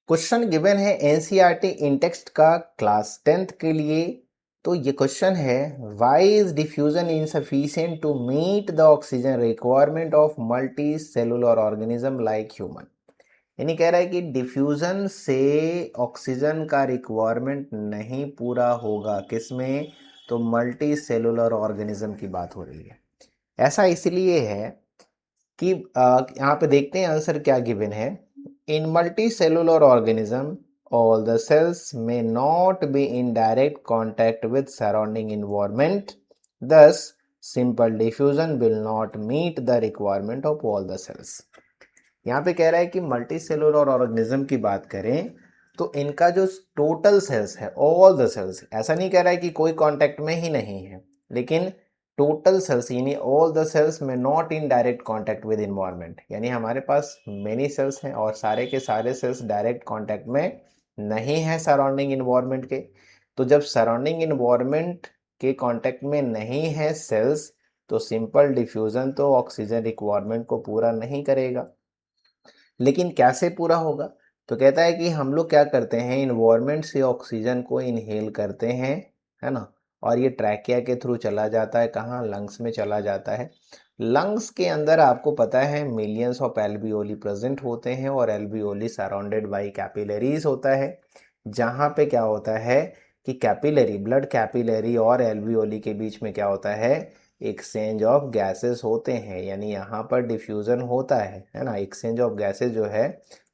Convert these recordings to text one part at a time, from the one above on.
Question given है NCERT in text का class 10th के लिए। तो ये क्वेश्चन है, why is diffusion insufficient to meet the oxygen requirement of multi cellular organism like human. यानी कह रहा है कि डिफ्यूजन से ऑक्सीजन का रिक्वायरमेंट नहीं पूरा होगा, किसमें? तो मल्टी सेलुलर ऑर्गेनिज्म की बात हो रही है। ऐसा इसलिए है कि यहाँ पे देखते हैं आंसर क्या गिवन है। In multi cellular organism all the cells may not be in direct contact with surrounding environment, thus simple diffusion will not meet the requirement of all the cells। यहाँ पे कह रहा है कि मल्टी सेलुलर ऑर्गेनिज्म की बात करें तो इनका जो टोटल सेल्स है, ऑल द सेल्स, ऐसा नहीं कह रहा है कि कोई कांटेक्ट में ही नहीं है, लेकिन टोटल सेल्स यानी ऑल द सेल्स में not in direct contact with environment, यानी हमारे पास मेनी सेल्स हैं और सारे के सारे सेल्स डायरेक्ट कांटेक्ट में नहीं है सराउंडिंग इन्वायरमेंट के। तो जब सराउंडिंग इन्वायरमेंट के कांटेक्ट में नहीं है सेल्स, तो सिंपल डिफ्यूजन तो ऑक्सीजन रिक्वायरमेंट को पूरा नहीं करेगा। लेकिन कैसे पूरा होगा? तो कहता है कि हम लोग क्या करते हैं, इन्वायरमेंट से ऑक्सीजन को इनहेल करते हैं, है ना, और ये ट्रैकिया के थ्रू चला जाता है, कहाँ? लंग्स में चला जाता है। लंग्स के अंदर आपको पता है मिलियंस ऑफ एल्वियोली प्रेजेंट होते हैं और एल्वियोली सराउंडेड बाई कैपिलरीज होता है, जहाँ पे क्या होता है कि कैपिलरी, ब्लड कैपिलरी और एल्वियोली के बीच में क्या होता है, एक्सचेंज ऑफ गैसेस होते हैं, यानी यहाँ पर डिफ्यूजन होता है ना। एक्सचेंज ऑफ गैसेस जो है,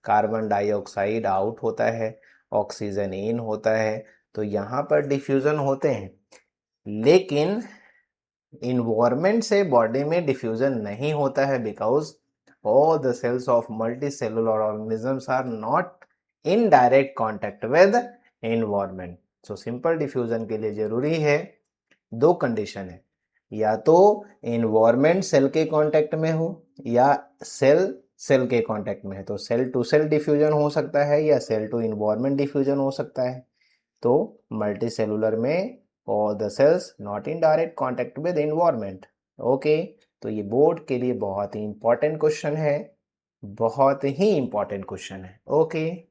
कार्बन डाइऑक्साइड आउट होता है, ऑक्सीजन इन होता है, तो यहाँ पर डिफ्यूजन होते हैं। लेकिन इन्वायरमेंट से बॉडी में डिफ्यूजन नहीं होता है, because all the cells of multi cellular organisms are not in direct contact with environment. So simple diffusion के लिए जरूरी है दो कंडीशन है, या तो इन्वायरमेंट सेल के कांटेक्ट में हो या सेल सेल के कांटेक्ट में है। तो सेल टू सेल डिफ्यूजन हो सकता है या सेल टू इन्वायरमेंट डिफ्यूजन हो सकता है। तो मल्टी सेलुलर में और the cells not in direct contact with environment. Okay, तो ये बोर्ड के लिए बहुत ही इंपॉर्टेंट क्वेश्चन है, बहुत ही इंपॉर्टेंट क्वेश्चन है। ओके।